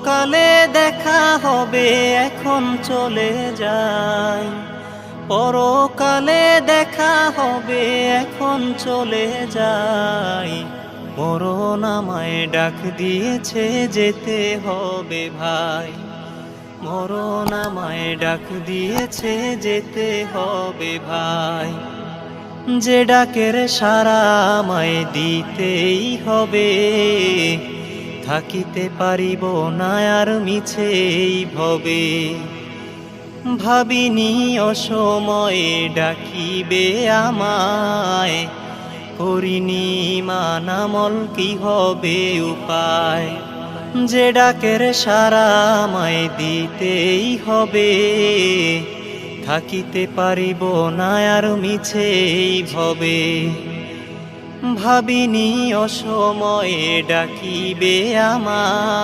কালে দেখা হবে এখন চলে যাই, পরকালে দেখা হবে এখন চলে যাই। মরণ আমায় ডাক দিয়েছে যেতে হবে ভাই, মরণ আমায় ডাক দিয়েছে যেতে হবে ভাই। যে ডাকের সাড়া আমায় দিতেই হবে, থাকিতে পারিব না আর মিছেই ভবে। ভাবিনি অসময়ে ডাকিবে আমায়, করিনি মানামল কি হবে উপায়। যে ডাকের সাড়া আমায় দিতেই হবে, থাকিতে পারিব না আর মিছেই ভবে। ভাবিনি অসময়ে ডাকিবে আমায়।